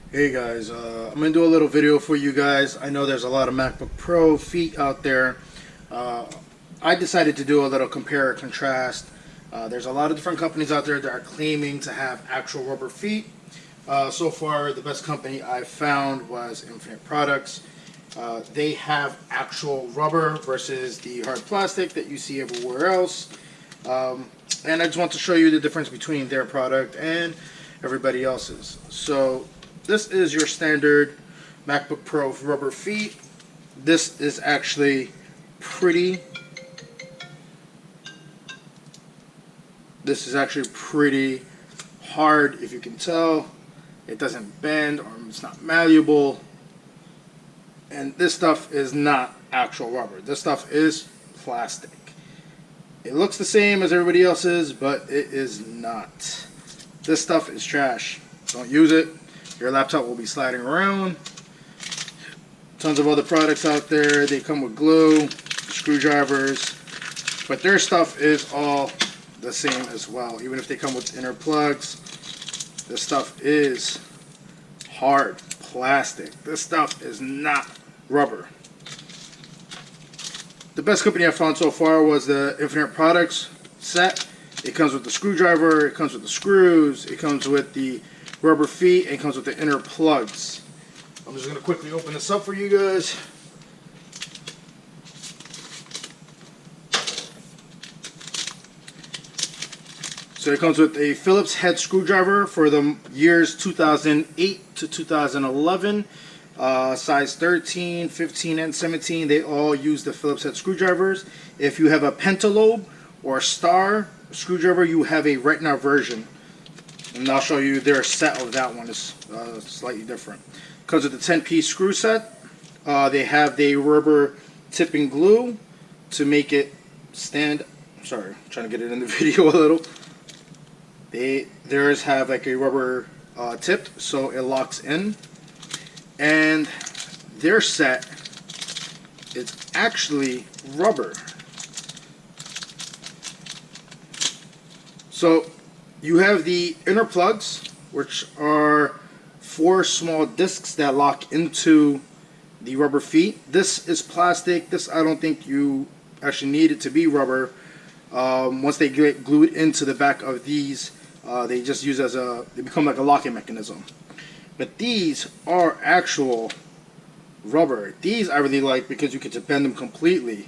Hey guys, I'm going to do a little video for you guys. I know there's a lot of MacBook Pro feet out there. I decided to do a little compare or contrast. There's a lot of different companies out there that are claiming to have actual rubber feet. So far, the best company I found was Infinite Products. They have actual rubber versus the hard plastic that you see everywhere else. And I just want to show you the difference between their product and everybody else's. So this is your standard MacBook Pro rubber feet. This is actually pretty. This is actually pretty hard, if you can tell. It doesn't bend or it's not malleable. And this stuff is not actual rubber. This stuff is plastic. It looks the same as everybody else's, but it is not. This stuff is trash. Don't use it. Your laptop will be sliding around. Tons of other products out there. They come with glue, screwdrivers, but their stuff is all the same as well. Even if they come with inner plugs, this stuff is hard plastic. This stuff is not rubber. The best company I found so far was the Infinite Products set. It comes with the screwdriver, it comes with the screws, it comes with the rubber feet, and it comes with the inner plugs. I'm just going to quickly open this up for you guys. So it comes with a Phillips head screwdriver for the years 2008 to 2011. Size 13, 15, and 17, they all use the Phillips head screwdrivers. If you have a Pentalobe or a Star screwdriver, you have a Retina version. And I'll show you their set of that one is slightly different. Comes with the 10-piece screw set. They have the rubber tipping glue to make it stand. Sorry, I'm trying to get it in the video a little. Theirs have like a rubber tipped, so it locks in. And their set is actually rubber. So you have the inner plugs, which are 4 small discs that lock into the rubber feet. This is plastic. This, I don't think you actually need it to be rubber. Once they get glued into the back of these, they just use they become like a locking mechanism. But these are actual rubber. These I really like because you can bend them completely.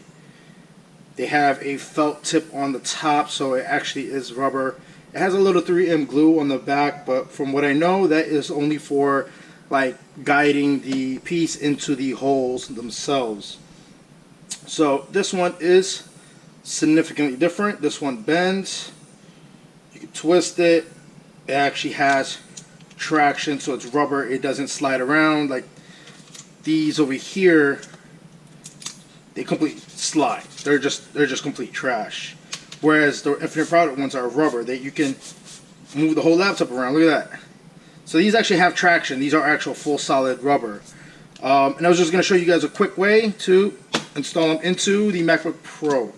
They have a felt tip on the top, so it actually is rubber. It has a little 3M glue on the back, but from what I know, that is only for like guiding the piece into the holes themselves. So this one is significantly different. This one bends. You can twist it. It actually has traction, so it's rubber. It doesn't slide around like these over here. They completely slide. They're just complete trash. Whereas the Infinite Product ones are rubber. That you can move the whole laptop around. Look at that. So these actually have traction. These are actual full solid rubber. And I was just going to show you guys a quick way to install them into the MacBook Pro.